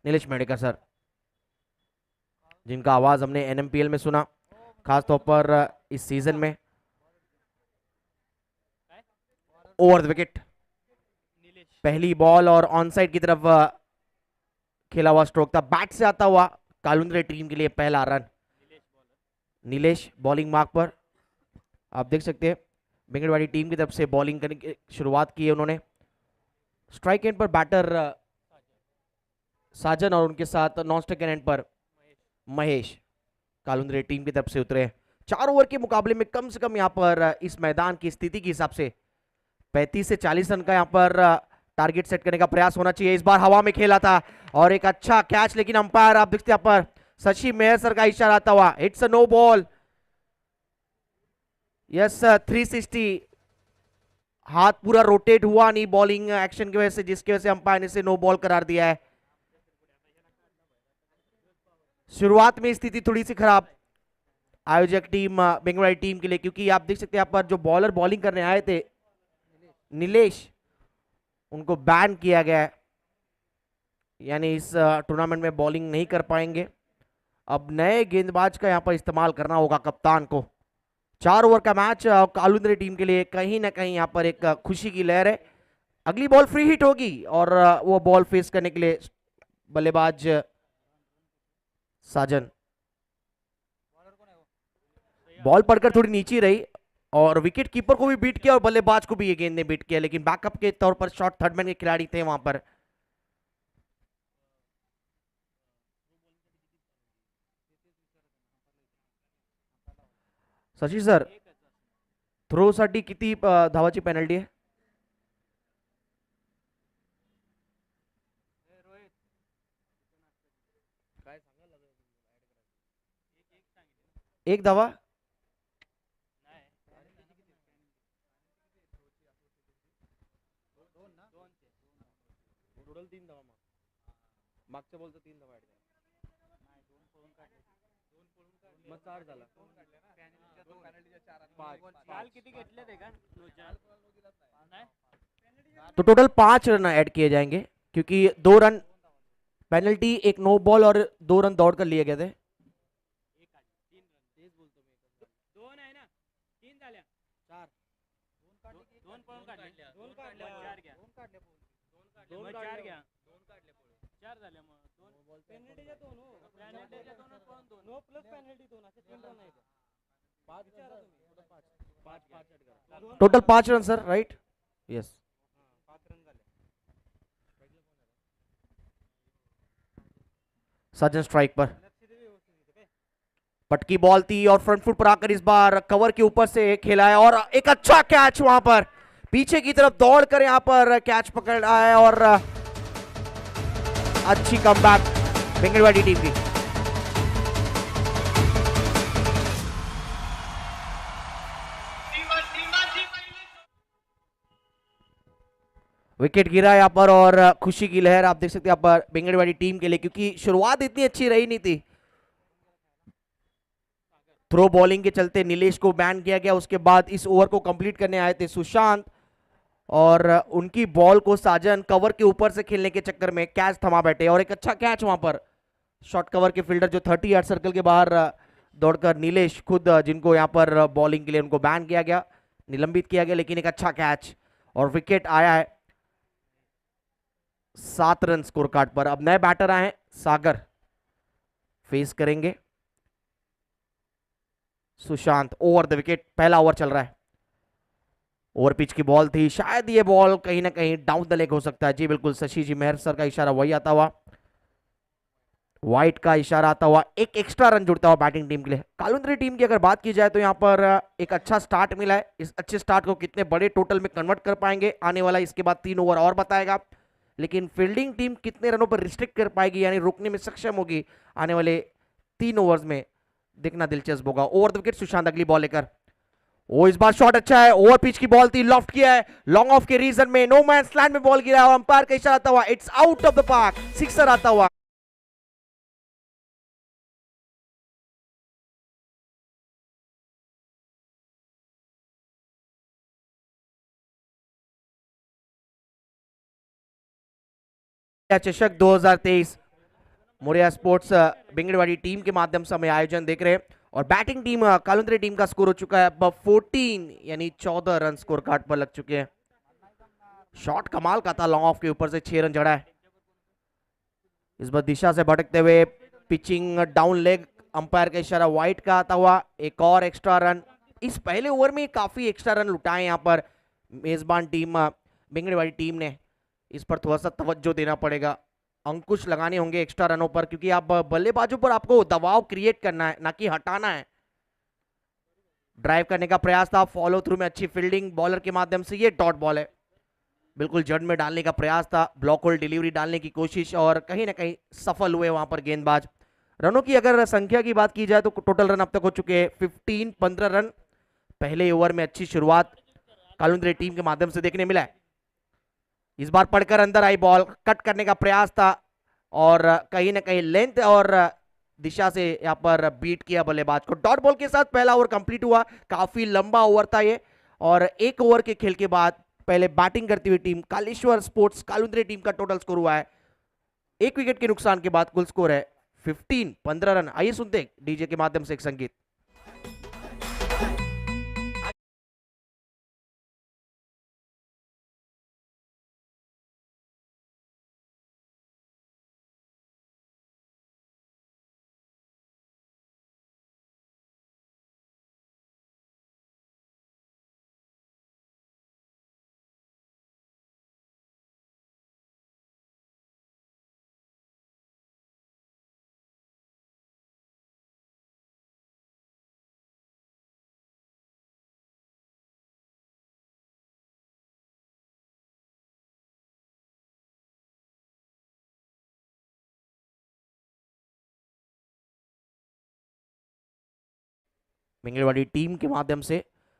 Nilesh मेंढेकर sir, जिनका आवाज हमने एनएमपीएल में सुना, खासतौर पर इस सीजन में। ओवर द विकेट, पहली बॉल और ऑन साइड की तरफ खेला हुआ स्ट्रोक था, बैट से आता हुआ कालुंद्रे टीम के लिए पहला रन। नीलेश बॉलिंग मार्क पर, आप देख सकते हैं बेंगड़वाड़ी टीम की तरफ से बॉलिंग करने की शुरुआत की है उन्होंने। स्ट्राइक एंड पर बैटर साजन और उनके साथ नॉन स्ट्राइक एंड पर महेश कालुंद्रे टीम की तरफ से उतरे। 4 ओवर के मुकाबले में कम से कम यहाँ पर इस मैदान की स्थिति के हिसाब से 35 से 40 रन का यहाँ पर टारगेट सेट करने का प्रयास होना चाहिए। इस बार हवा में खेला था और एक अच्छा कैच, लेकिन अंपायर आप देखते हैं यहाँ पर शशि मेहर सर का इशारा आता हुआ, it's a no ball. Yes 360, हाथ पूरा रोटेट हुआ नहीं बॉलिंग एक्शन की वजह से, जिसकी वजह से अंपायर ने इसे नो बॉल करार दिया है। शुरुआत में स्थिति थोड़ी सी खराब आयोजक टीम बेंगलुरु टीम के लिए, क्योंकि आप देख सकते हैं यहाँ पर जो बॉलर बॉलिंग करने आए थे नीलेश, उनको बैन किया गया है, यानी इस टूर्नामेंट में बॉलिंग नहीं कर पाएंगे। अब नए गेंदबाज का यहाँ पर इस्तेमाल करना होगा कप्तान को। 4 ओवर का मैच कालुंद्रे टीम के लिए कहीं ना कहीं यहाँ पर एक खुशी की लहर है। अगली बॉल फ्री हिट होगी और वो बॉल फेस करने के लिए बल्लेबाज साजन, बॉल पड़कर थोड़ी नीचे रही और विकेट कीपर को भी बीट किया और बल्लेबाज को भी ये गेंद ने बीट किया, लेकिन बैकअप के तौर पर शॉर्ट थर्ड मैन के खिलाड़ी थे वहां पर। शशि सर, थ्रो साठी किती धावाची पेनल्टी आहे? एक धावा, टोटल 3 धावा, मागच्या बॉलचं 3 धावा ऍड करा, मग 4 झाला, तो टोटल 5 रन ऐड किए जाएंगे, क्योंकि 2 रन पेनल्टी, एक नो बॉल और 2 रन दौड़ कर लिए गए थे। Total 5 run sir, right? Yes. सज्जन स्ट्राइक पर, पटकी बॉल थी और फ्रंट फुट पर आकर इस बार कवर के ऊपर से खेला है और एक अच्छा कैच, वहां पर पीछे की तरफ दौड़कर यहां पर कैच पकड़ा है और अच्छी कमबैक बेंगलुरु टीम की। विकेट गिरा यहाँ पर और खुशी की लहर आप देख सकते हैं यहाँ पर बेंगलुरु टीम के लिए, क्योंकि शुरुआत इतनी अच्छी रही नहीं थी। थ्रो बॉलिंग के चलते नीलेश को बैन किया गया, उसके बाद इस ओवर को कंप्लीट करने आए थे सुशांत और उनकी बॉल को साजन कवर के ऊपर से खेलने के चक्कर में कैच थमा बैठे और एक अच्छा कैच वहां पर शॉर्ट कवर के फील्डर जो 30 यार्ड सर्कल के बाहर दौड़कर नीलेश खुद, जिनको यहां पर बॉलिंग के लिए उनको बैन किया गया, निलंबित किया गया, लेकिन एक अच्छा कैच और विकेट आया है। 7 रन स्कोर कार्ड पर। अब नए बैटर आए हैं, सागर फेस करेंगे सुशांत। ओवर द विकेट, पहला ओवर चल रहा है। ओवर पिच की बॉल थी, शायद ये बॉल कहीं ना कहीं डाउन द लेग हो सकता है। जी बिल्कुल, शशि जी मेहर सर का इशारा वही आता हुआ, व्हाइट का इशारा आता हुआ, एक एक्स्ट्रा रन जुड़ता हुआ बैटिंग टीम के लिए। कालुंद्री टीम की अगर बात की जाए तो यहाँ पर एक अच्छा स्टार्ट मिला है। इस अच्छे स्टार्ट को कितने बड़े टोटल में कन्वर्ट कर पाएंगे आने वाला इसके बाद 3 ओवर और बताएगा, लेकिन फील्डिंग टीम कितने रनों पर रिस्ट्रिक्ट कर पाएगी, यानी रोकने में सक्षम होगी आने वाले 3 ओवर्स में, देखना दिलचस्प होगा। ओवर द विकेट सुशांत अगली बॉल लेकर, वो इस बार शॉट अच्छा है, ओवर पिच की बॉल थी, लॉफ्ट किया है, लॉन्ग ऑफ के रीजन में नो मैन लैंड में बॉल गिरा और अंपायर का इशारा आता हुआ, it's out of the park, sixer आता हुआ। चषक 2023 मोरिया स्पोर्ट्स बिंगड़वाड़ी टीम के माध्यम से हमें आयोजन देख रहे हैं और बैटिंग टीम कालुंद्रे टीम का स्कोर हो चुका है अब 14 यानी 14 रन स्कोर कार्ड पर लग चुके हैं। शॉट कमाल का था, लॉन्ग ऑफ के ऊपर से 6 रन जड़ा है। इस बार दिशा से भटकते हुए पिचिंग डाउन लेग, अंपायर का इशारा वाइट का आता हुआ, एक और एक्स्ट्रा रन। इस पहले ओवर में काफी एक्स्ट्रा रन लुटाए यहाँ पर मेजबान टीम बिंगड़वाड़ी टीम ने। इस पर थोड़ा सा तवज्जो देना पड़ेगा, अंकुश लगाने होंगे एक्स्ट्रा रनों पर, क्योंकि आप बल्लेबाजों पर आपको दबाव क्रिएट करना है ना कि हटाना है। ड्राइव करने का प्रयास था, फॉलो थ्रू में अच्छी फील्डिंग बॉलर के माध्यम से। ये डॉट बॉल है, बिल्कुल जड़ में डालने का प्रयास था, ब्लॉक होल डिलीवरी डालने की कोशिश और कहीं ना कहीं सफल हुए वहां पर गेंदबाज। रनों की अगर संख्या की बात की जाए तो टोटल रन अब तक हो चुके हैं 15 रन। पहले ओवर में अच्छी शुरुआत कालुंद्रे टीम के माध्यम से देखने मिला है। इस बार पड़कर अंदर आई बॉल, कट करने का प्रयास था और कहीं ना कहीं लेंथ और दिशा से यहाँ पर बीट किया बल्लेबाज को। डॉट बॉल के साथ पहला ओवर कंप्लीट हुआ। काफी लंबा ओवर था ये और एक ओवर के खेल के बाद पहले बैटिंग करती हुई टीम कालेश्वर स्पोर्ट्स कालुंद्रे टीम का टोटल स्कोर हुआ है, एक विकेट के नुकसान के बाद कुल स्कोर है 15 रन। आइए सुनते डीजे के माध्यम से एक संगीत। बिंगड़वाड़ी टीम के माध्यम से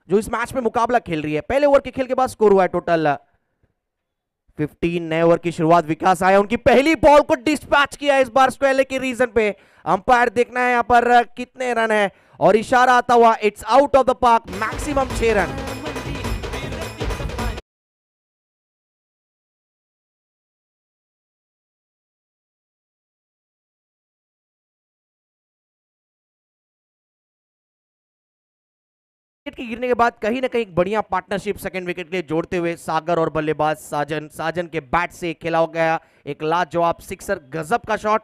जो इस मैच में मुकाबला खेल रही है, पहले ओवर के खेल के बाद स्कोर हुआ है टोटल 15। नए ओवर की शुरुआत विकास आया, उनकी पहली बॉल को डिस्पैच किया इस बार स्क्वेले के रीजन पे। अंपायर देखना है यहाँ पर कितने रन है और इशारा आता हुआ it's out of the park, maximum 6 run. Wicket के गिरने के बाद कहीं ना कहीं बढ़िया पार्टनरशिप सेकंड विकेट के लिए जोड़ते हुए सागर और बल्लेबाज साजन के बैट से खेला गया एक लाजवाब सिक्सर, गजब का शॉट।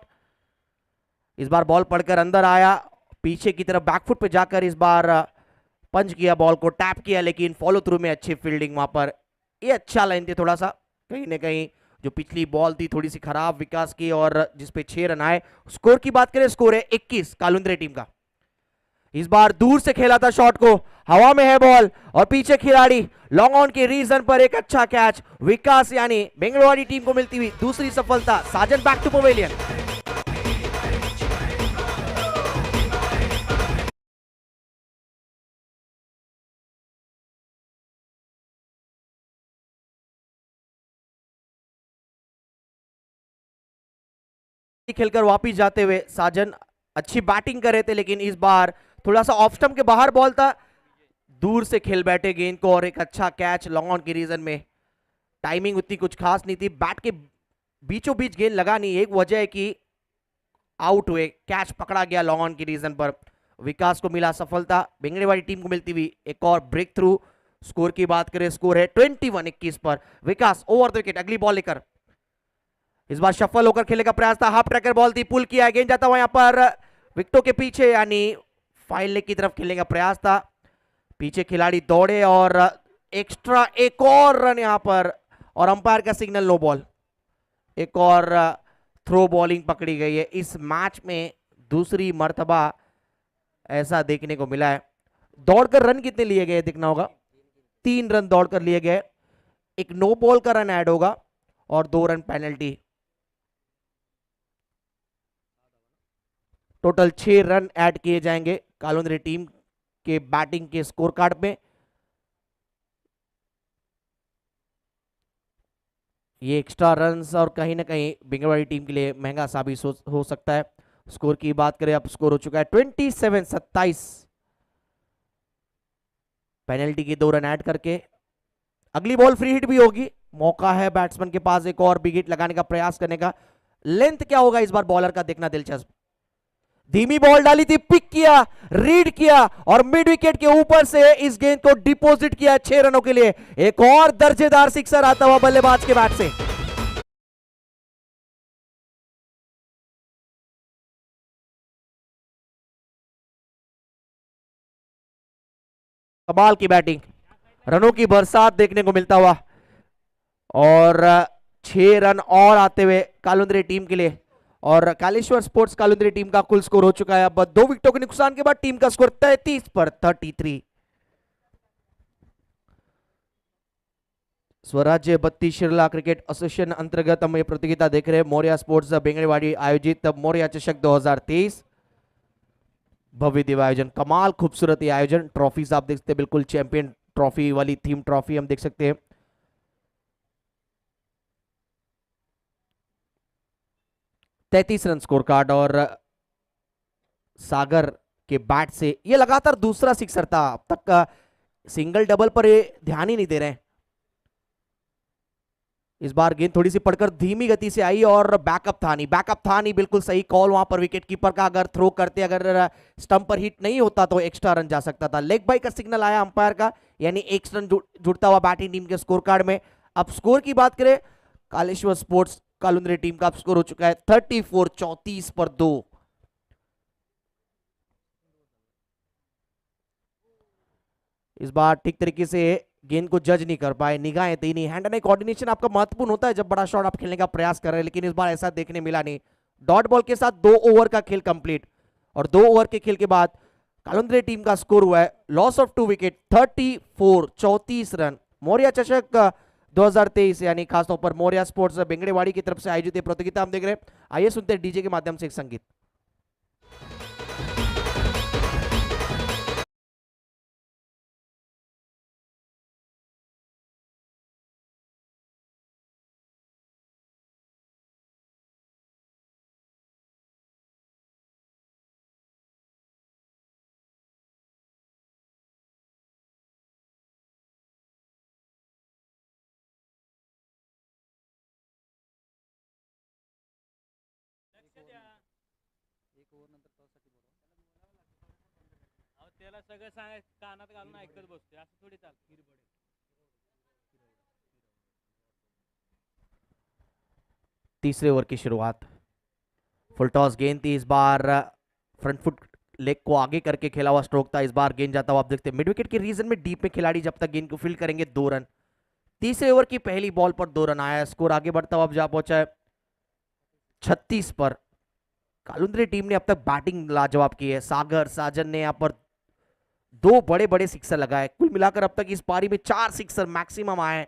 इस बार बॉल पड़कर अंदर आया, पीछे की तरफ बैकफुट पे जाकर इस बार पंच किया, बॉल को टैप किया, लेकिन फॉलो थ्रू में अच्छी फील्डिंग वहां पर। ये अच्छा लाइन थी, थोड़ा सा कहीं ना कहीं जो पिछली बॉल थी थोड़ी सी खराब विकास की और जिसपे 6 रन आए। स्कोर की बात करें, स्कोर है 21 कालुंद्रे टीम का। इस बार दूर से खेला था शॉट को, हवा में है बॉल और पीछे खिलाड़ी लॉन्ग ऑन के रीजन पर एक अच्छा कैच। विकास यानी बेंगड़वाड़ी टीम को मिलती हुई दूसरी सफलता। साजन बैक टू पवेलियन। खेलकर वापिस जाते हुए साजन अच्छी बैटिंग कर रहे थे, लेकिन इस बार थोड़ा सा ऑफ स्टंप के बाहर बॉल था, दूर से खेल बैठे गेंद को और एक अच्छा कैच लॉन्ग ऑन के रीजन में। टाइमिंग उतनी कुछ खास नहीं थी, बैट के बीचों बीच गेंद लगा नहीं, एक वजह है कि आउट हुए, कैच पकड़ा गया लॉन्ग ऑन के रीजन पर। विकास को मिला सफलता, बेंगड़ेवाड़ी टीम को मिलती हुई एक और ब्रेक थ्रू। स्कोर की बात करें, स्कोर है 21 पर। विकास ओवर द विकेट, अगली बॉल लेकर इस बार शफल होकर खेलने का प्रयास था, हाफ ट्रैकर बॉल थी, पुल किया, गेंद जाता हुआ यहां पर विकेटों के पीछे यानी फाइल लेग की तरफ खेलने का प्रयास था। पीछे खिलाड़ी दौड़े और एक्स्ट्रा एक और रन यहां पर और अंपायर का सिग्नल नो बॉल। एक और थ्रो बॉलिंग पकड़ी गई है। इस मैच में दूसरी मर्तबा ऐसा देखने को मिला है। दौड़कर रन कितने लिए गए देखना होगा, 3 रन दौड़कर लिए गए, एक नो बॉल का रन ऐड होगा और 2 run penalty. Total 6 run add किए जाएंगे कालुंद्रे टीम के बैटिंग के स्कोर कार्ड में। ये एक्स्ट्रा रन्स और कहीं ना कहीं बेंगड़वाड़ी टीम के लिए महंगा साबित हो सकता है। स्कोर की बात करें, अब स्कोर हो चुका है 27-27। पेनल्टी के 2 रन ऐड करके अगली बॉल फ्री हिट भी होगी, मौका है बैट्समैन के पास एक और बिग हिट लगाने का प्रयास करने का। लेंथ क्या होगा इस बार बॉलर का देखना दिलचस्प। धीमी बॉल डाली थी, पिक किया, रीड किया और मिड विकेट के ऊपर से इस गेंद को डिपॉजिट किया 6 रनों के लिए। एक और दर्जेदार सिक्सर आता हुआ बल्लेबाज के बैट से। कमाल की बैटिंग, रनों की बरसात देखने को मिलता हुआ और 6 रन और आते हुए कालुंद्री टीम के लिए। और कालेश्वर स्पोर्ट्स कालुंद्री टीम का कुल स्कोर हो चुका है अब 2 विकेटों के नुकसान के बाद टीम का स्कोर 33 पर 33। स्वराज्य बत्ती शिरला क्रिकेट एसोसिएशन अंतर्गत हम ये प्रतियोगिता देख रहे हैं। मौर्या स्पोर्ट्स बेंगड़ेवाड़ी आयोजित मौर्या चषक 2023 भव्य दिव्य आयोजन, कमाल खूबसूरत ये आयोजन। ट्रॉफीज आप देख सकते हैं, बिल्कुल चैंपियन ट्रॉफी वाली थीम ट्रॉफी हम देख सकते हैं। 33 रन स्कोर कार्ड और सागर के बैट से ये लगातार दूसरा सिक्सर था। अब तक का सिंगल डबल पर ये ध्यान ही नहीं दे रहे हैं। इस बार गेंद थोड़ी सी पड़कर धीमी गति से आई और बैकअप था नहीं, बिल्कुल सही कॉल वहां पर विकेट कीपर का। अगर थ्रो करते, अगर स्टंप पर हिट नहीं होता तो एक्स्ट्रा रन जा सकता था। लेग बाई का सिग्नल आया अंपायर का, यानी 1 रन जुड़ता हुआ बैटिंग टीम के स्कोर कार्ड में। अब स्कोर की बात करें, कालेश्वर स्पोर्ट्स कालुंद्री टीम का स्कोर हो चुका है 34 34 पर 2। इस बार ठीक तरीके से गेंद को जज नहीं कर पाए, निगाहें थी नहीं। हैंड एंड कोऑर्डिनेशन आपका महत्वपूर्ण होता है जब बड़ा शॉट आप खेलने का प्रयास कर रहे हैं, लेकिन इस बार ऐसा देखने मिला नहीं। डॉट बॉल के साथ 2 ओवर का खेल कंप्लीट और 2 ओवर के खेल के बाद कालुंद्री टीम का स्कोर हुआ है loss of 2 wicket 34 34 run. Maurya चषक 2023 यानी खासतौर पर मौर्या स्पोर्ट्स बेंगड़ेवाड़ी की तरफ से आयोजित प्रतियोगिता हम देख रहे हैं। आइए सुनते हैं डीजे के माध्यम से एक संगीत। त्याला सगळं सांगाय कानात घालून ऐकत बसतोय, असं थोडी चालतं। तीसरे ओवर की शुरुआत, फुल टॉस गेंद थी। इस बार फ्रंट फुट लेग को आगे करके खेला हुआ स्ट्रोक था। इस बार गेंद जाता हुआ आप देखते हैं मिड विकेट के रीजन में डीप में खिलाड़ी जब तक गेंद को फील्ड करेंगे 2 रन। तीसरे ओवर की पहली बॉल पर 2 रन आया, स्कोर आगे बढ़ता हुआ अब जा पहुंचा है 36 पर। कालुंद्री टीम ने अब तक बैटिंग लाजवाब की है। सागर साजन ने यहां पर 2 बड़े बड़े सिक्सर लगाए। कुल मिलाकर अब तक इस पारी में 4 सिक्सर मैक्सिमम आए।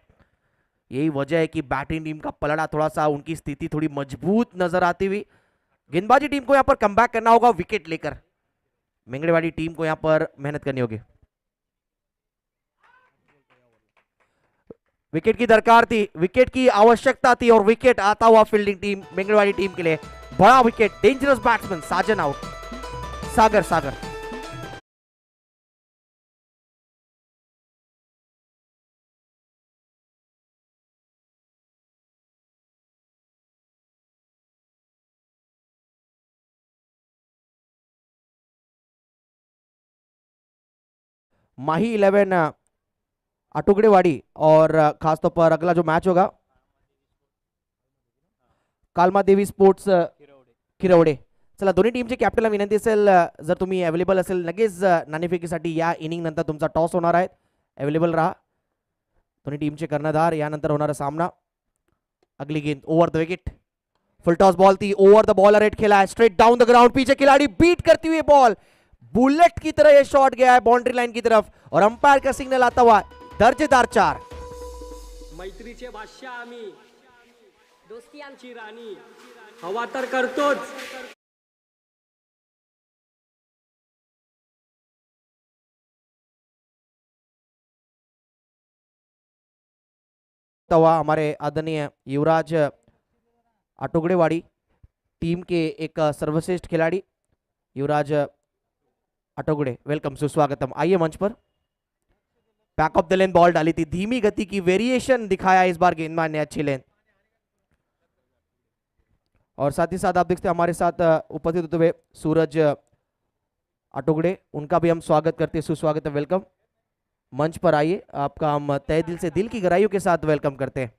यही वजह है कि बैटिंग टीम का पलड़ा थोड़ा सा, उनकी स्थिति थोड़ी मजबूत नजर आती हुई। गेंदबाजी टीम को यहां पर कमबैक करना होगा विकेट लेकर। बेंगड़ेवाड़ी टीम को यहां पर मेहनत करनी होगी। विकेट की दरकार थी, विकेट की आवश्यकता थी और विकेट आता हुआ फील्डिंग टीम बेंगड़ेवाड़ी टीम के लिए। बड़ा विकेट, डेंजरस बैट्समैन साजन आउट। सागर सागर माही 11 अटुगड़ेवाड़ी और खासतौर पर अगला जो मैच होगा कालमा देवी स्पोर्ट्स खिरवडे। चला, दोन्ही टीमचे कॅप्टनला विनंती असेल, जर तुम्ही अवेलेबल असेल लगेच नाणेफेकीसाठी या इनिंग नंतर तुमचा टॉस होणार आहे, अवेलेबल रहा। दोन्ही टीमचे कर्णधार, यानंतर होणारा सामना। अगली गेंद over the wicket, full toss ball थी, ओवर द बॉलर रेट खेला है, स्ट्रेट डाउन द ग्राउंड, पीछे खिलाड़ी बीट करती हुई बॉल, बुलेट की तरह ये शॉट गया है बाउंड्री लाइन की तरफ और अंपायर का सिग्नल आता हुआ दर्जेदार 4। मैत्रीचे बादशाह आम्ही, दोस्ती आमची राणी, हवा तर करतोच। तवा हमारे आदरणीय युवराज अटोगड़ेवाड़ी टीम के एक सर्वश्रेष्ठ खिलाड़ी युवराज अटोगड़े, वेलकम, सुस्वागतम। आइए मंच पर। Back of the lane ball डाली थी, धीमी गति की वेरिएशन दिखाया इस बार गेंदबाज ने, अच्छी लेन। और साथ ही साथ आप देखते हैं हमारे साथ उपस्थित होते हुए सूरज अटोगड़े, उनका भी हम स्वागत करते हैं, सुस्वागत है, वेलकम। मंच पर आइए, आपका हम तहे दिल से दिल की गहराइयों के साथ वेलकम करते हैं।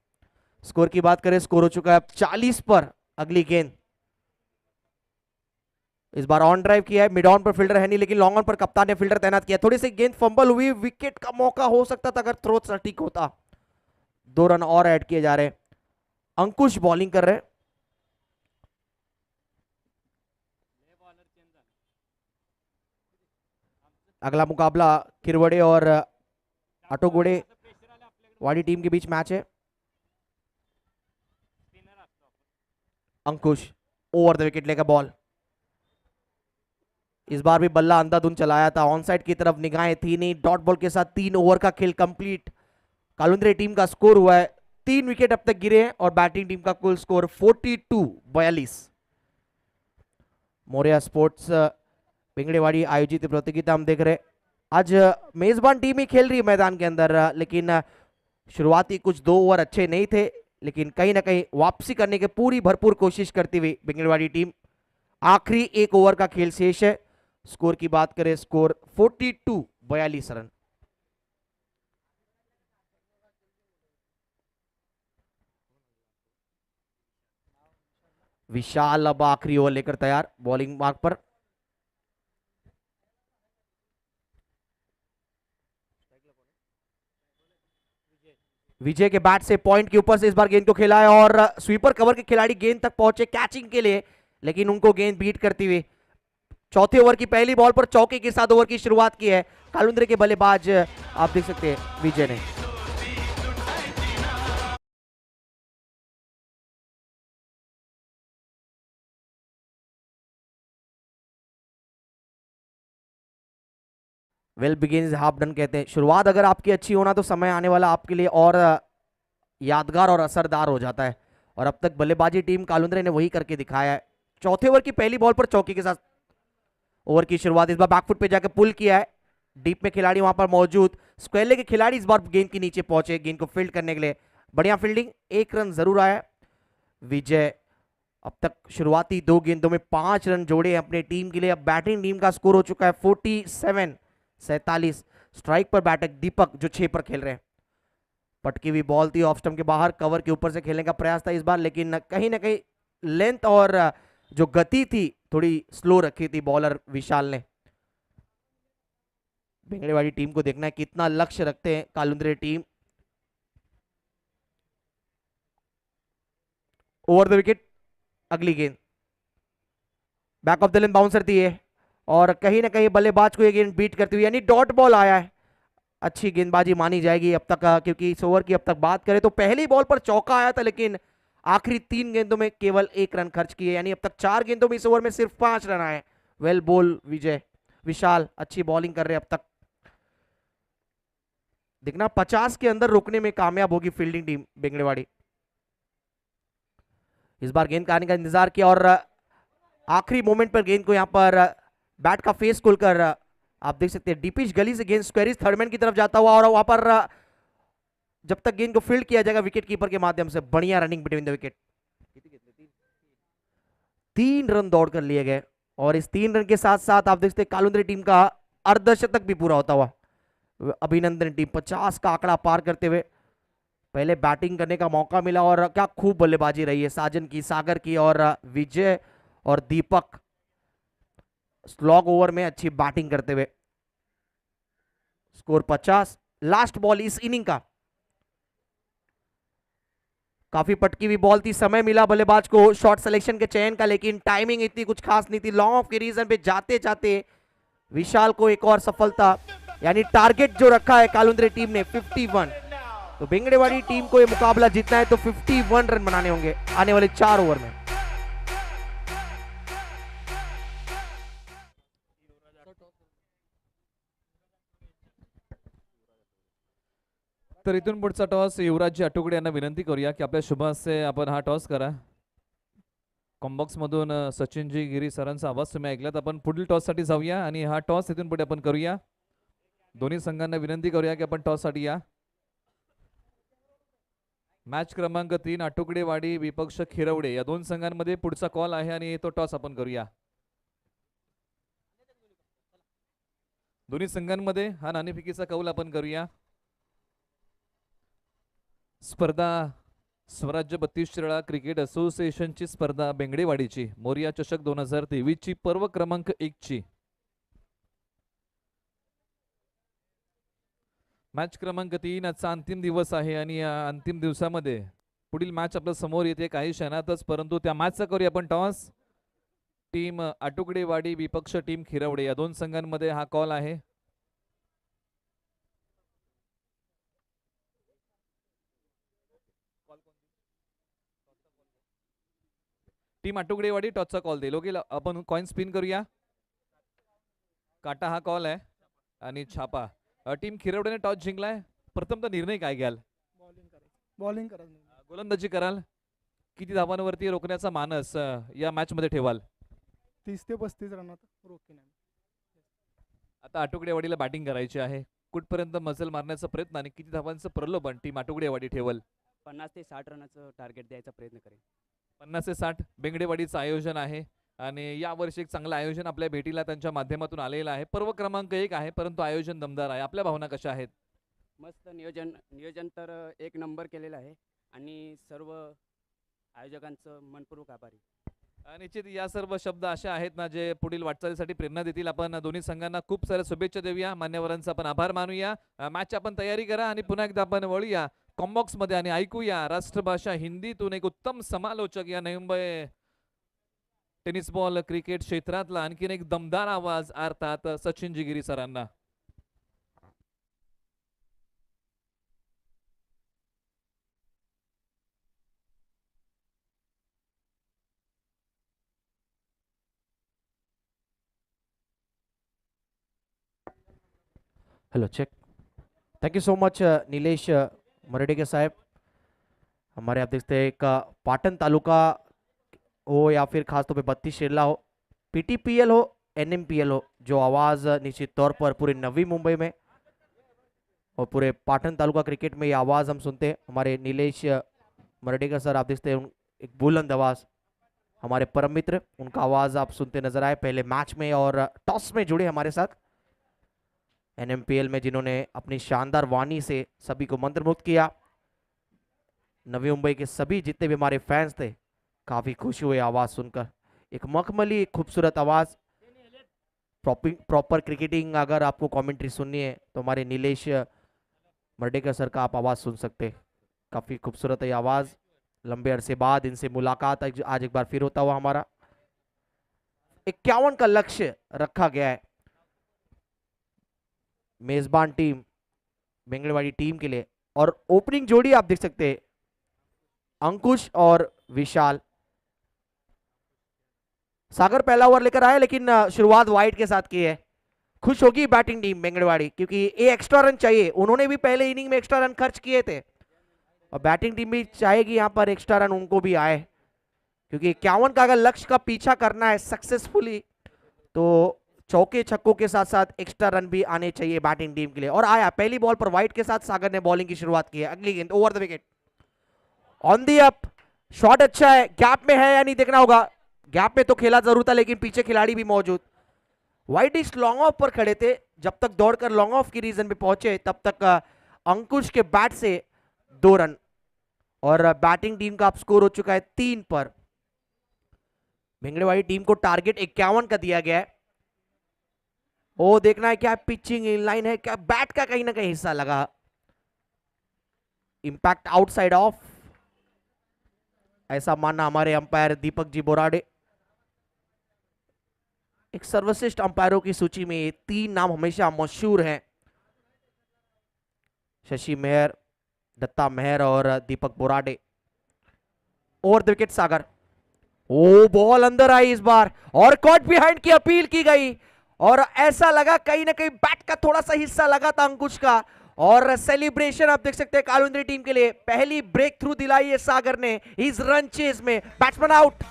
स्कोर की बात करें, स्कोर हो चुका है 40 पर। अगली गेंद इस बार ऑन ड्राइव किया है, मिड ऑन पर फील्डर है नहीं, लेकिन लॉन्ग ऑन पर कप्तान ने फील्डर तैनात किया। थोड़ी सी गेंद फंबल हुई, विकेट का मौका हो सकता था अगर थ्रो सटीक होता। 2 रन और ऐड किए जा रहे हैं। अंकुश बॉलिंग कर रहे हैं। अगला मुकाबला किरवड़े और अटोगुड़े वाड़ी टीम के बीच मैच है। अंकुश ओवर द विकेट लेकर बॉल। इस बार भी बल्ला अंधाधुंध चलाया था, ऑन साइड की तरफ निगाहें थी नहीं। डॉट बॉल के साथ 3 ओवर का खेल कंप्लीट। कालुंद्रे टीम का स्कोर हुआ है 3 विकेट अब तक गिरे हैं और बैटिंग टीम का कुल स्कोर 42-42। मोरिया स्पोर्ट्स पिंगड़ेवाड़ी आयोजित प्रतियोगिता हम देख रहे हैं। आज मेजबान टीम ही खेल रही है मैदान के अंदर, लेकिन शुरुआती कुछ 2 ओवर अच्छे नहीं थे, लेकिन कहीं ना कहीं वापसी करने की पूरी भरपूर कोशिश करती हुई पिंगड़ेवाड़ी टीम। आखिरी 1 ओवर का खेल शेष है। स्कोर की बात करें, स्कोर 42-42 रन। विशाल अब आखिरी ओवर लेकर तैयार, बॉलिंग मार्क पर। विजय के बैट से पॉइंट के ऊपर से इस बार गेंद को खेला है और स्वीपर कवर के खिलाड़ी गेंद तक पहुंचे कैचिंग के लिए, लेकिन उनको गेंद बीट करती हुई। चौथे ओवर की पहली बॉल पर चौके के साथ ओवर की शुरुआत की है कालुंद्रे के बल्लेबाज, आप देख सकते हैं विजय ने। वेल बिगिंस हाफ डन कहते हैं। शुरुआत अगर आपकी अच्छी होना तो समय आने वाला आपके लिए और यादगार और असरदार हो जाता है, और अब तक बल्लेबाजी टीम कालुंद्रे ने वही करके दिखाया है। चौथे ओवर की पहली बॉल पर चौके के साथ ओवर की शुरुआत। इस बार बैकफुट पे जाकर पुल किया है, डीप में खिलाड़ी वहां पर मौजूद। स्क्वेले के खिलाड़ी इस बार गेंद के नीचे पहुंचे गेंद को फील्ड करने के लिए। बढ़िया फील्डिंग, 1 रन जरूर आया। विजय अब तक शुरुआती 2 गेंदों में 5 रन जोड़े अपने टीम के लिए। अब बैटिंग टीम का स्कोर हो चुका है 47-47। स्ट्राइक पर बैटर दीपक जो 6 पर खेल रहे हैं। पटकी हुई बॉल थी ऑफ स्टंप के बाहर, कवर के ऊपर से खेलने का प्रयास था इस बार, लेकिन कहीं ना कहीं लेंथ और जो गति थी थोड़ी स्लो रखी थी बॉलर विशाल ने। भिंगड़ेवाड़ी टीम को देखना है कितना लक्ष्य रखते हैं कालुंद्रे टीम। ओवर द विकेट, अगली गेंद back of the lane bouncer थी ये, और कहीं ना कहीं बल्लेबाज को ये गेंद बीट करती हुई, यानी डॉट बॉल आया है। अच्छी गेंदबाजी मानी जाएगी अब तक, क्योंकि इस ओवर की अब तक बात करें तो पहली बॉल पर चौका आया था, लेकिन आखिरी 3 गेंदों में केवल 1 रन खर्च किए, यानी अब तक 4 गेंदों में इस ओवर में सिर्फ 5 रन आए। वेल बॉल विजय। विशाल अच्छी बॉलिंग कर रहे हैं अब तक। देखना 50 के अंदर रोकने में कामयाब होगी फील्डिंग टीम बेंगड़ेवाड़ी। इस बार गेंद का आने का इंतजार किया और आखिरी मोमेंट पर गेंद को यहां पर बैट का फेस खोलकर आप देख सकते हैं डीपिश गली से गेंद स्क्वेरिस थर्डमैन की तरफ जाता हुआ, और वहां पर जब तक गेंद को फील्ड किया जाएगा विकेट कीपर के माध्यम से, बढ़िया running between the wicket. 3 run दौड़ कर लिए गए, और इस 3 रन के साथ साथ आप देखते हैं कालुंद्रे टीम का अर्धशतक भी पूरा होता हुआ। अभिनंदन टीम 50 का आंकड़ा पार करते हुए पहले बैटिंग करने का मौका मिला, और क्या खूब बल्लेबाजी रही है साजन की, सागर की, और विजय और दीपक स्लॉग ओवर में अच्छी बैटिंग करते हुए। स्कोर 50। लास्ट बॉल इस इनिंग का, काफी पटकी हुई बॉल थी, समय मिला बल्लेबाज को शॉट सिलेक्शन के चयन का, लेकिन टाइमिंग इतनी कुछ खास नहीं थी। लॉन्ग ऑफ के रीजन पे जाते जाते विशाल को एक और सफलता, यानी टारगेट जो रखा है कालुंद्रे टीम ने 51, तो बेंगड़ेवाड़ी टीम को ये मुकाबला जीतना है तो 51 रन बनाने होंगे आने वाले 4 ओवर में। तर इथून पुढचा टॉस युवराज अटुकडे यांना विनंती करूया की आपल्या शुभ हस्ते आपण हा टॉस करा। कॉम्बॉक्स मधून सचिनजी गिरी सरांचा आवाज तुम्ही ऐकलात। आपण पुढील टॉस साठी जाऊया आणि हा टॉस इथून पुढे आपण करूया। दोन्ही संघांना विनंती करूया की आपण टॉस साठी या। मॅच क्रमांक 3 आटुकडेवाडी विपक्ष खिरवडे या दोन संघांमध्ये पुढचा कॉल आहे आणि तो टॉस आपण करूया. दोन्ही संघांमध्ये हा नाणेफेकीचा कौल आपण करूया. स्पर्धा स्वराज्य 32 शिराळा क्रिकेट असोसिएशनची स्पर्धा बेंगडेवाडीची मोरिया चषक 2023 ची पर्व क्रमांक 1 ची मॅच क्रमांक 3 आजचा अंतिम दिवस आहे आणि या अंतिम दिवसामध्ये पुढील मॅच आपल्या समोर येते काही क्षणातच, परंतु त्या मॅचचा करूया आपण टॉस. टीम आटुकडेवाडी विपक्ष टीम खिरवडे या दोन संघांमध्ये हा कॉल आहे. टीम आटुकडेवाडी टॉसचा कॉल देईल. ओके, आपण कॉइन स्पिन करूया. काटा हा कॉल आहे आणि छापा. टीम खिरवडेने टॉस जिंकलाय. प्रथमतः निर्णय काय घ्याल? बॉलिंग करत गोलंदाजी कराल. किती धावांवरती रोखण्याचा मानस या मॅच मध्ये ठेवाल? 30 ते 35 रनात रोखीन आहे. आता आटुकडेवाडीला बॅटिंग करायची आहे. कुठपर्यंत मजल मारण्याचा प्रयत्न आणि किती धावांचं प्रलोभन टीम आटुकडेवाडी ठेवल? 50 ते 60 रनाचं टार्गेट द्यायचा प्रयत्न करेन. 50 ते 60 बेंगडेवाडीचं आयोजन आहे आणि यावर्षी एक चांगलं आयोजन आपल्या भेटीला त्यांच्या माध्यमातून आलेलं आहे. पर्व क्रमांक 1 आहे, परंतु आयोजन दमदार आहे. आपल्या भावना कशा आहेत? मस्त नियोजन तर एक नंबर केलेलं आहे आणि सर्व आयोजकांचं मनपूर्वक आभारी. निश्चित या सर्व शब्द असे आहेत ना जे पुढील वाटचालीसाठी प्रेरणा देतील. आपण दोन्ही संघांना खूप साऱ्या शुभेच्छा देऊया. मान्यवरांचा आपण आभार मानूया. मॅच आपण तयारी करा आणि पुन्हा एकदा आपण वळूया कॉम्बॉक्स मध्ये आणि ऐकूया राष्ट्रभाषा हिंदीतून एक उत्तम समालोचक या Navi Mumbai tennis ball cricket क्षेत्रातला आणखीन एक दमदार आवाज अर्थात सचिनजी गिरी सरांना. Hello check. Thank you so much Nilesh Mardeke साहब. हमारे आप देखते हैं एक पाटन तालुका हो या फिर खास तौर पे 32 शिरला हो, पीटीपीएल हो, एनएमपीएल हो, जो आवाज़ निश्चित तौर पर पूरे नवी मुंबई में और पूरे पाटन तालुका क्रिकेट में ये आवाज़ हम सुनते हैं. हमारे नीलेश मरडेकर सर आप देखते हैं एक बुलंद आवाज़, हमारे परम मित्र, उनका आवाज़ आप सुनते नजर आए पहले मैच में और टॉस में जुड़े हमारे साथ एनएमपीएल में, जिन्होंने अपनी शानदार वाणी से सभी को मंत्रमुग्ध किया. नवी मुंबई के सभी जितने भी हमारे फैंस थे काफी खुश हुए आवाज सुनकर. एक मखमली खूबसूरत आवाज, प्रॉपर क्रिकेटिंग. अगर आपको कमेंट्री सुननी है तो हमारे नीलेश मर्डेकर सर का आप आवाज सुन सकते. काफी खूबसूरत है आवाज. लंबे अरसे बाद इनसे मुलाकात आज एक बार फिर होता हुआ हमारा. 51 का लक्ष्य रखा गया है मेजबान टीम बेंगड़वाड़ी टीम के लिए. और ओपनिंग जोड़ी आप देख सकते हैं अंकुश और विशाल. सागर पहला ओवर लेकर आए लेकिन शुरुआत वाइड के साथ की है. खुश होगी बैटिंग टीम बेंगड़वाड़ी क्योंकि ये एक्स्ट्रा रन चाहिए. उन्होंने भी पहले इनिंग में एक्स्ट्रा रन खर्च किए थे और बैटिंग टीम भी चाहेगी यहां पर एक्स्ट्रा रन उनको भी आए, क्योंकि 51 का अगर लक्ष्य का पीछा करना है सक्सेसफुली तो चौके छक्कों के साथ साथ एक्स्ट्रा रन भी आने चाहिए बैटिंग टीम के लिए. और आया पहली बॉल पर वाइड के साथ सागर ने बॉलिंग की शुरुआत की है. अगली गेंद over the wicket on the up. Shot अच्छा है, गैप में है या नहीं देखना होगा. गैप में तो खेला जरूर था लेकिन पीछे खिलाड़ी भी मौजूद. वाइड इस लॉन्ग ऑफ पर खड़े थे. जब तक दौड़कर लॉन्ग ऑफ की रीजन पे पहुंचे तब तक अंकुश के बैट से 2 रन और बैटिंग टीम का अब स्कोर हो चुका है 3 पर. भिंगड़ेवाड़ी टीम को टारगेट 51 का दिया गया है. ओ देखना है क्या पिचिंग इन लाइन है, क्या बैट का कहीं ना कहीं हिस्सा लगा. इंपैक्ट आउटसाइड ऑफ, ऐसा मानना हमारे अंपायर दीपक जी बोराडे. एक सर्वश्रेष्ठ अंपायरों की सूची में ये 3 नाम हमेशा मशहूर हैं, शशि मेहर, दत्ता मेहर और Deepak Borade. Over the wicket Sagar. ओ बॉल अंदर आई इस बार और कॉट बिहाइंड की अपील की गई और ऐसा लगा कहीं ना कहीं बैट का थोड़ा सा हिस्सा लगा था अंकुश का. और सेलिब्रेशन आप देख सकते हैं कालुंद्री टीम के लिए. पहली ब्रेक थ्रू दिलाई है सागर ने इस रन चेज में. Batsman out.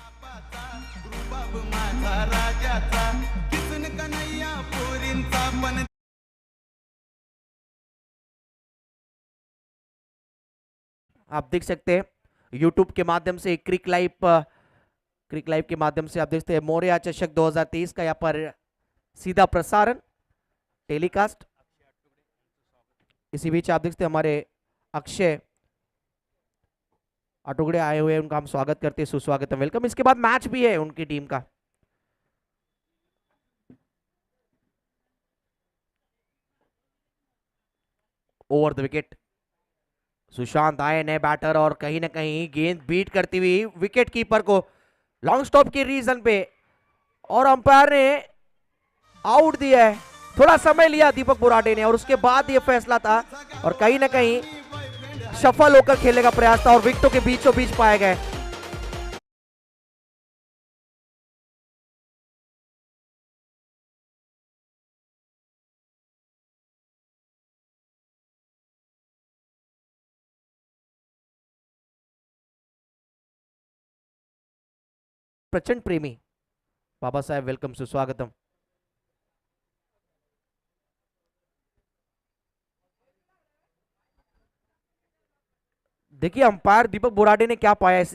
आप देख सकते हैं यूट्यूब के माध्यम से क्रिक लाइव के माध्यम से आप देखते हैं मौर्य चषक 2023 का यहाँ पर सीधा प्रसारण टेलीकास्ट। इसी बीच आप देखते हैं हमारे अक्षय अटुगड़े आए हुए हैं, उनका हम स्वागत करते हैं, सुस्वागत है, वेलकम। इसके बाद मैच भी है उनकी टीम का। ओवर द विकेट सुशांत आए नए बैटर और कहीं ना कहीं गेंद बीट करती हुई विकेट कीपर को लॉन्ग स्टॉप के रीजन पे, और अंपायर ने आउट दिया है। थोड़ा समय लिया दीपक बुराडे ने और उसके बाद ये फैसला था और कहीं ना कहीं सफल होकर खेलने का प्रयास था और विकेटों के बीचों बीच पाए गए। प्रचंड प्रेमी बाबा साहेब वेलकम, सुस्वागतम। देखिए अंपायर दीपक बुराडे ने क्या पाया इस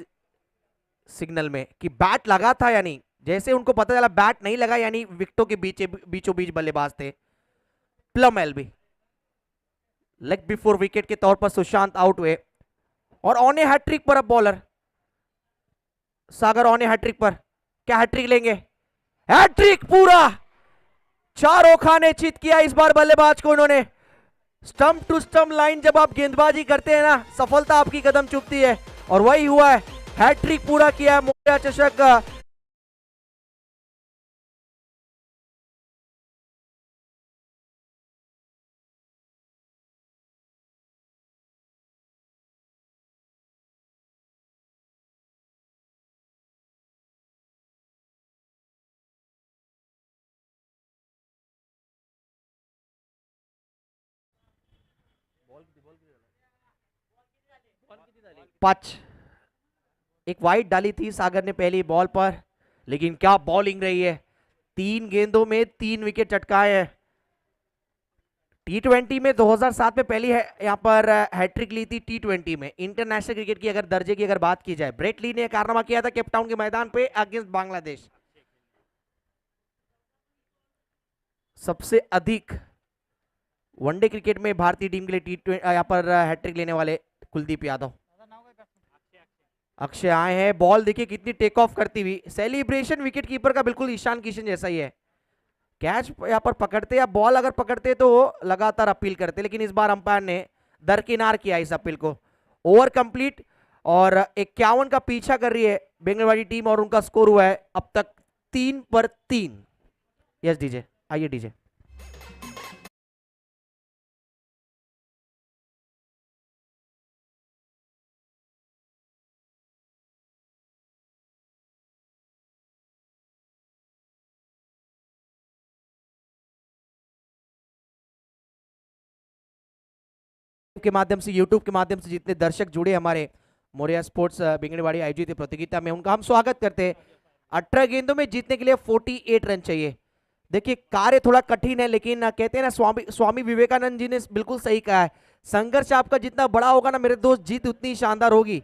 सिग्नल में कि बैट लगा था या नहीं। जैसे उनको पता चला बैट नहीं लगा यानी विकेटों के बीचों बीच बल्लेबाज थे। Plumb LB leg before wicket के तौर पर सुशांत आउट हुए और ऑन ए हैट्रिक पर अब bowler Sagar on a hat-trick पर, क्या हैट्रिक लेंगे? हैट्रिक पूरा, चारों खाने चित किया इस बार बल्लेबाज को उन्होंने। स्टंप टू स्टंप लाइन जब आप गेंदबाजी करते हैं ना, सफलता आपकी कदम चुभती है और वही हुआ है। हैट्रिक पूरा किया है मौर्य चषक पांच। एक वाइड डाली थी सागर ने पहली बॉल पर, लेकिन क्या बॉलिंग रही है। 3 गेंदों में 3 विकेट चटकाए हैं। T20 में 2007 में पहली यहाँ पर हैट्रिक ली थी। T20 में इंटरनेशनल क्रिकेट की अगर दर्जे की अगर बात की जाए, ब्रेट ली ने कारनामा किया था केप टाउन के मैदान पे अगेंस्ट बांग्लादेश। सबसे अधिक वनडे क्रिकेट में भारतीय टीम के लिए T20 यहाँ पर हैट्रिक लेने वाले कुलदीप यादव। अक्षय आए हैं, बॉल देखिए कितनी टेक ऑफ करती हुई। सेलिब्रेशन विकेट कीपर का बिल्कुल ईशान किशन जैसा ही है। कैच यहाँ पर पकड़ते या बॉल अगर पकड़ते तो लगातार अपील करते, लेकिन इस बार अंपायर ने दरकिनार किया इस अपील को। ओवर कंप्लीट और 51 का पीछा कर रही है बेंगलवाड़ी टीम और उनका स्कोर हुआ है अब तक 3 पर 3। यस डीजे, आइए डीजे। के माध्यम से यूट्यूब के माध्यम से जितने दर्शक जुड़े हमारे मौर्य स्पोर्ट्स बिंगड़ीवाड़ी आयोजित प्रतियोगिता में, उनका हम स्वागत करते हैं। 18 गेंदों में जीतने के लिए 48 रन चाहिए। देखिए कार्य थोड़ा कठिन है, लेकिन कहते हैं ना स्वामी विवेकानंद जी ने बिल्कुल सही कहा है, संघर्ष आपका जितना बड़ा होगा ना मेरे दोस्त, जीत उतनी शानदार होगी।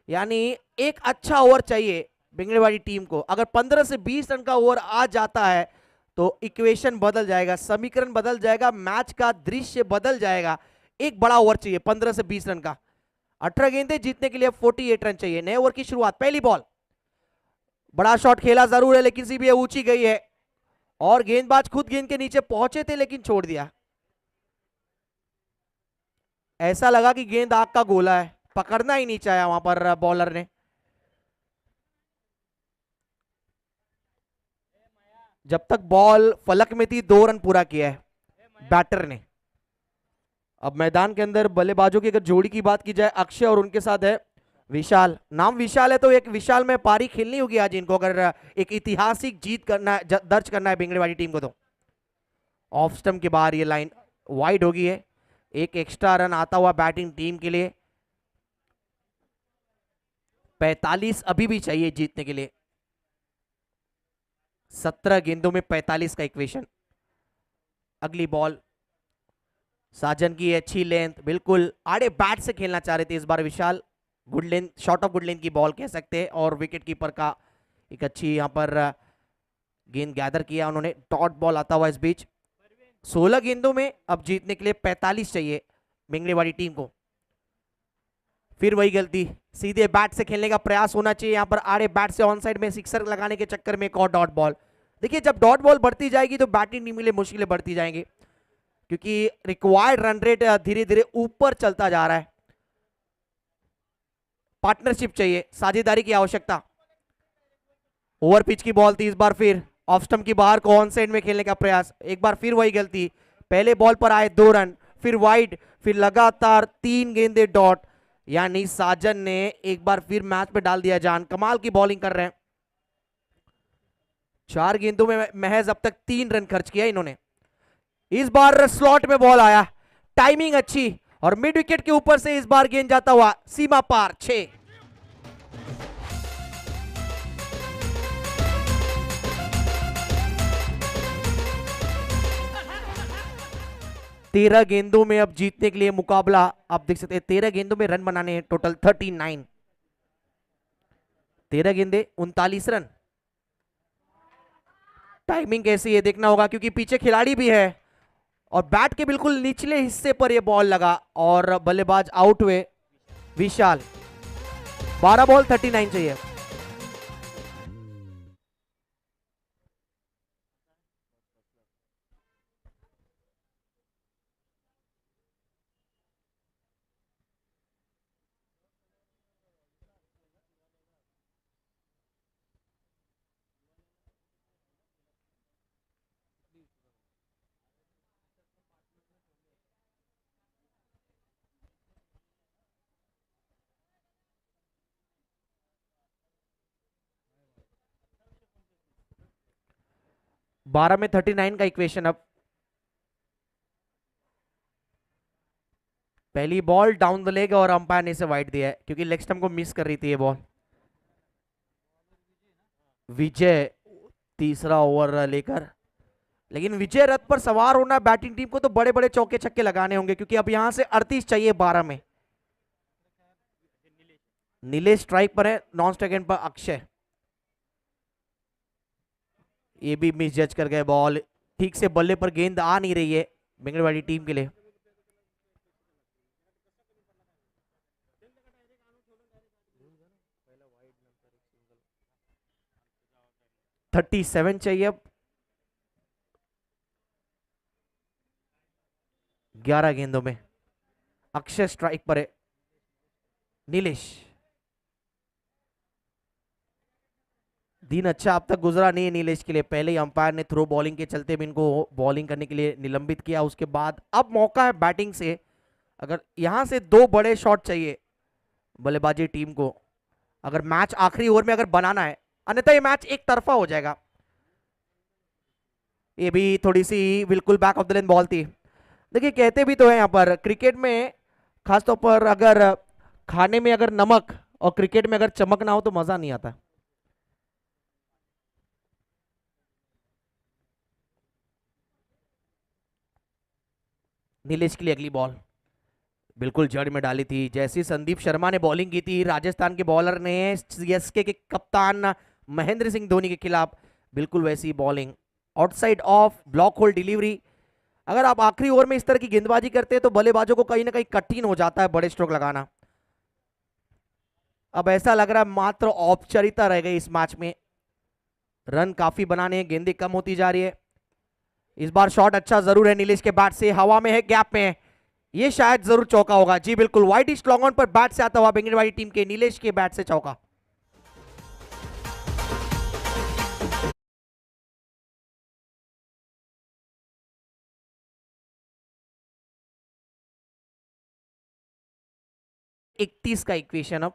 यानी एक अच्छा ओवर चाहिए बिंगड़ीवाड़ी टीम को। अगर 15 से 20 रन का ओवर आ जाता है तो इक्वेशन बदल जाएगा, समीकरण बदल जाएगा, मैच का दृश्य बदल जाएगा। एक बड़ा ओवर चाहिए 15 से 20 रन का। 18 गेंदें जीतने के लिए 48 रन चाहिए। नए ओवर की शुरुआत, पहली बॉल, बड़ा शॉट खेला जरूर है लेकिन सीबीए ऊंची गई है और गेंदबाज खुद गेंद के नीचे पहुंचे थे लेकिन छोड़ दिया। ऐसा लगा कि गेंद आग का गोला है, पकड़ना ही नहीं चाहा वहां पर बॉलर ने। जब तक बॉल फलक में थी 2 रन पूरा किया है बैटर ने। अब मैदान के अंदर बल्लेबाजों की अगर जोड़ी की बात की जाए, अक्षय और उनके साथ है विशाल। नाम विशाल है तो एक विशाल में पारी खेलनी होगी आज इनको, अगर एक ऐतिहासिक जीत करना है, दर्ज करना है बिंगड़ीवाड़ी टीम को। तो ऑफ स्टंप के बाहर ये लाइन वाइड होगी है। एक एक्स्ट्रा रन आता हुआ बैटिंग टीम के लिए। 45 अभी भी चाहिए जीतने के लिए। 17 गेंदों में 45 का इक्वेशन। अगली बॉल, साजन की अच्छी लेंथ, बिल्कुल आड़े बैट से खेलना चाह रहे थे इस बार Vishal, good length, short of good length की बॉल कह सकते हैं, और विकेट कीपर का एक अच्छी यहाँ पर गेंद गैदर किया उन्होंने। डॉट बॉल आता हुआ इस बीच। 16 गेंदों में अब जीतने के लिए 45 चाहिए बेंगड़ेवाड़ी टीम को। फिर वही गलती, सीधे बैट से खेलने का प्रयास होना चाहिए यहाँ पर। आड़े बैट से ऑन साइड में सिक्सर लगाने के चक्कर में एक और डॉट बॉल। देखिए जब डॉट बॉल बढ़ती जाएगी तो बैटिंग टीम के लिए मुश्किलें बढ़ती जाएंगी, क्योंकि रिक्वायर्ड रन रेट धीरे धीरे ऊपर चलता जा रहा है। पार्टनरशिप चाहिए, साझेदारी की आवश्यकता। ओवर पिच की बॉल थी इस बार, फिर ऑफ स्टंप की बाहर को ऑन साइड में खेलने का प्रयास। एक बार फिर वही गलती, पहले बॉल पर आए 2 रन, फिर वाइड, फिर लगातार 3 गेंदे डॉट, यानी साजन ने एक बार फिर मैच पे डाल दिया जान। कमाल की बॉलिंग कर रहे हैं। 4 गेंदों में महज अब तक 3 रन खर्च किया इन्होंने। इस बार स्लॉट में बॉल आया, टाइमिंग अच्छी, और मिड विकेट के ऊपर से इस बार गेंद जाता हुआ सीमा पार 6। 13 गेंदों में अब जीतने के लिए मुकाबला। आप देख सकते हैं 13 गेंदों में रन बनाने हैं टोटल 39। 13 गेंदे 39 रन। टाइमिंग कैसी है देखना होगा, क्योंकि पीछे खिलाड़ी भी है, और बैट के बिल्कुल निचले हिस्से पर यह बॉल लगा और बल्लेबाज आउट हुए विशाल। 12 बॉल 39 चाहिए। बारह में 39 का इक्वेशन। अब पहली बॉल डाउन द लेग और अंपायर ने इसे वाइड दिया है, क्योंकि लेग स्टंप को मिस कर रही थी ये बॉल। विजय तीसरा ओवर लेकर, लेकिन विजय रथ पर सवार होना बैटिंग टीम को तो बड़े बड़े चौके छक्के लगाने होंगे, क्योंकि अब यहां से 38 चाहिए 12 में। नीलेश स्ट्राइक पर है, नॉन स्ट्राइक एंड पर अक्षय। ये भी मिस जज कर गए बॉल, ठीक से बल्ले पर गेंद आ नहीं रही है बेंगड़वाड़ी टीम के लिए। थर्टी 37 चाहिए अब। 11 गेंदों में अक्षय स्ट्राइक पर है। नीलेश, दिन अच्छा अब तक गुजरा नहीं है नीलेश के लिए। पहले ही अंपायर ने थ्रो बॉलिंग के चलते भी इनको बॉलिंग करने के लिए निलंबित किया। उसके बाद अब मौका है बैटिंग से। अगर यहां से 2 बड़े शॉट चाहिए बल्लेबाजी टीम को, अगर मैच आखिरी ओवर में अगर बनाना है, अन्यथा ये मैच एक तरफा हो जाएगा। ये भी थोड़ी सी बिल्कुल back of the line ball थी। देखिए कहते भी तो है यहाँ पर क्रिकेट में, खासतौर पर अगर खाने में अगर नमक और क्रिकेट में अगर चमक ना हो तो मजा नहीं आता। नीलेश के लिए अगली बॉल बिल्कुल जड़ में डाली थी। जैसी संदीप शर्मा ने बॉलिंग की थी राजस्थान के बॉलर ने सीएसके के कप्तान महेंद्र सिंह धोनी के खिलाफ, बिल्कुल वैसी bowling, outside of, block whole delivery. अगर आप आखिरी ओवर में इस तरह की गेंदबाजी करते हैं तो बल्लेबाजों को कहीं ना कहीं कठिन हो जाता है बड़े स्ट्रोक लगाना। अब ऐसा लग रहा है मात्र औपचारिकता रह गई इस मैच में। रन काफी बनाने हैं, गेंदें कम होती जा रही है। इस बार शॉट अच्छा जरूर है नीलेश के बैट से, हवा में है, गैप में है, ये शायद जरूर चौका होगा। जी बिल्कुल, वाइड ईस्ट लॉन्ग ऑन पर बैट से आता हुआ बेंगड़वाड़ी टीम के नीलेश के बैट से चौका। इकतीस का इक्वेशन। अब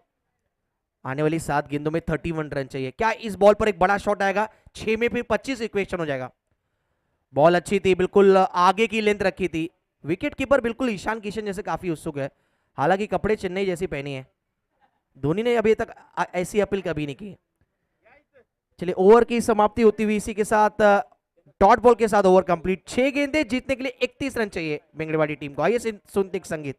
आने वाली 7 गेंदों में 31 रन चाहिए। क्या इस बॉल पर एक बड़ा शॉट आएगा? 6 में फिर 25 इक्वेशन हो जाएगा। बॉल अच्छी थी, बिल्कुल आगे की लेंथ रखी थी। विकेट कीपर बिल्कुल ईशान किशन जैसे काफी उत्सुक है, हालांकि कपड़े चेन्नई जैसी पहनी है। धोनी ने अभी तक ऐसी अपील कभी नहीं की। चलिए ओवर की समाप्ति होती हुई इसी के साथ डॉट बॉल के साथ ओवर कंप्लीट। 6 गेंदे जीतने के लिए 31 रन चाहिए बेंगड़वाड़ी टीम को। आइए सुनते संगीत।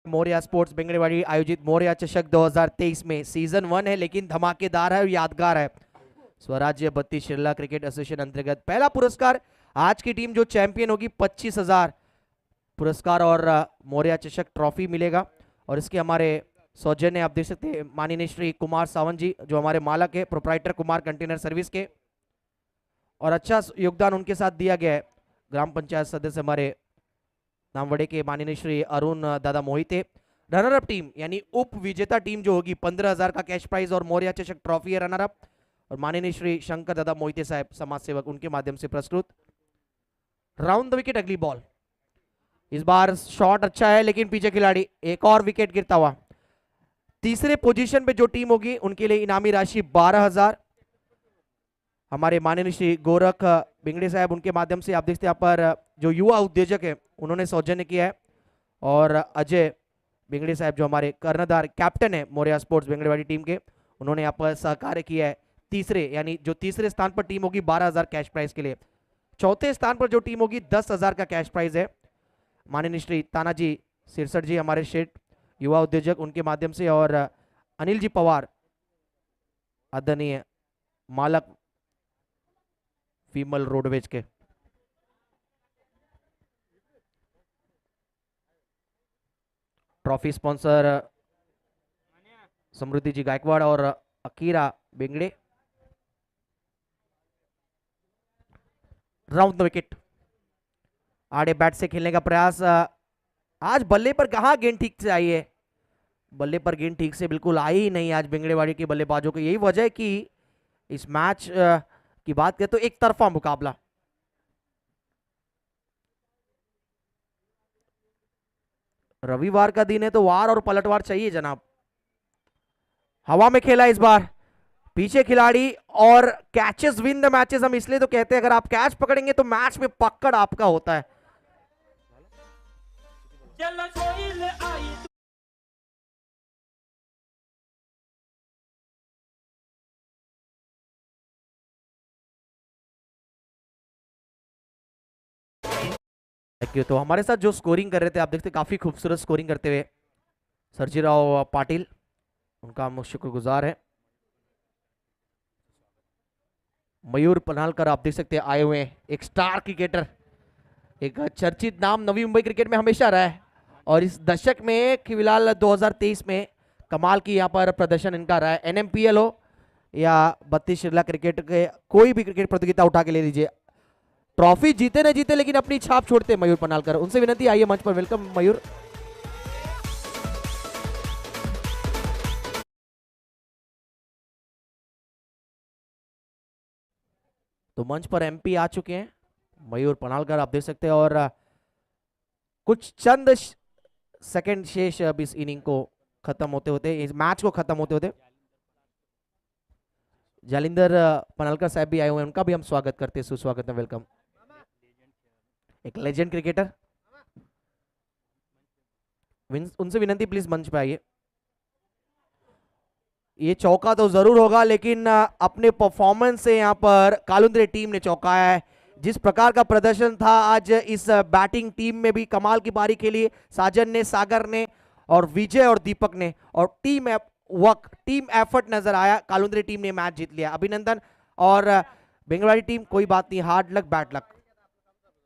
मौर्या स्पोर्ट्स बेंगड़ेवाड़ी आयोजित मौर्या चषक 2023 में सीजन 1 है लेकिन धमाकेदार है और यादगार है। स्वराज्य बत्ती शिरला क्रिकेट एसोसिएशन अंतर्गत पहला पुरस्कार, आज की टीम जो चैंपियन होगी 25,000 पुरस्कार और मौर्या चषक ट्रॉफी मिलेगा। और इसके हमारे सौजन्य आप देख सकते हैं माननीय श्री कुमार सावंत जी जो हमारे मालक है, प्रोप्राइटर कुमार कंटेनर सर्विस के, और अच्छा योगदान उनके साथ दिया गया है ग्राम पंचायत सदस्य हमारे नामवड़े के माननीय श्री अरुण दादा मोहिते। रनर अप टीम यानी उप विजेता टीम जो होगी 15,000 का कैश प्राइज और मौर्या चषक ट्रॉफी है रनर अप, और माननीय श्री शंकर दादा मोहिते साहब समाज सेवक उनके माध्यम से प्रस्तुत। राउंड द विकेट अगली बॉल, इस बार शॉट अच्छा है लेकिन पीछे खिलाड़ी, एक और विकेट गिरता हुआ। तीसरे पोजीशन पे जो टीम होगी उनके लिए इनामी राशि 12,000। हमारे माननीय श्री गोरख बिंगड़े साहब उनके माध्यम से आप देखते हैं यहाँ पर जो युवा उद्योजक है उन्होंने सौजन्य किया है, और अजय बिंगड़े साहब जो हमारे कर्णधार कैप्टन है मौर्या स्पोर्ट्स बेंगड़ेवाड़ी टीम के, उन्होंने यहाँ पर सहकार्य किया है। तीसरे यानी जो तीसरे स्थान पर टीम होगी 12,000 कैश प्राइज के लिए। चौथे स्थान पर जो टीम होगी 10,000 का कैश प्राइज है। माननीय श्री तानाजी सिरसठ जी हमारे शेठ युवा उद्योजक उनके माध्यम से, और अनिल जी पवार आदरणीय मालक फीमल रोडवेज के। ट्रॉफी स्पॉन्सर समृद्धि जी गायकवाड़ और अकीरा बेंगड़े। राउंड द विकेट, आड़े बैट से खेलने का प्रयास। आज बल्ले पर कहाँ गेंद ठीक से आई है, बल्ले पर गेंद ठीक से बिल्कुल आई ही नहीं आज बेंगड़ेवाड़ी के बल्लेबाजों को। यही वजह है कि इस मैच की बात करें तो एक तरफा मुकाबला। रविवार का दिन है तो वार और पलटवार चाहिए जनाब। हवा में खेला इस बार, पीछे खिलाड़ी, और कैचेस विन द मैचेस हम इसलिए तो कहते हैं अगर आप कैच पकड़ेंगे तो मैच में पकड़ आपका होता है। तो हमारे साथ जो स्कोरिंग कर रहे थे आप देखते काफी खूबसूरत स्कोरिंग करते हुए सर्जीराव पाटिल, उनका हम शुक्रगुजार है। मयूर पनालकर आप देख सकते हैं आए हुए हैं, एक स्टार क्रिकेटर, एक चर्चित नाम नवी मुंबई क्रिकेट में हमेशा रहा है, और इस दशक में फिलहाल 2023 में कमाल की यहाँ पर प्रदर्शन इनका रहा है। NMPL हो या बत्ती शिरला क्रिकेट के कोई भी क्रिकेट प्रतियोगिता उठा के ले लीजिए, ट्रॉफी जीते न जीते लेकिन अपनी छाप छोड़ते मयूर पनालकर। उनसे विनती, आइए मंच पर, वेलकम मयूर। तो मंच पर MP आ चुके हैं मयूर पनालकर आप देख सकते हैं, और कुछ चंद सेकंड शेष अब इस इनिंग को खत्म होते होते, इस मैच को खत्म होते होते। जालिंदर पनालकर साहब भी आए हुए हैं, उनका भी हम स्वागत करते हैं, सुस्वागत है, वेलकम। एक लेजेंड क्रिकेटर, उनसे विनती प्लीज मंच पे आइए। ये चौका तो जरूर होगा लेकिन अपने परफॉर्मेंस से यहाँ पर कालुंद्रे टीम ने चौकाया है। जिस प्रकार का प्रदर्शन था आज इस बैटिंग टीम में भी कमाल की पारी खेली साजन ने, सागर ने, और विजय और दीपक ने, और टीम एफर्ट नजर आया। कालुंद्रे टीम ने मैच जीत लिया, अभिनंदन। और बेंगड़ेवाड़ी टीम कोई बात नहीं, हार्ड लक बैड लक।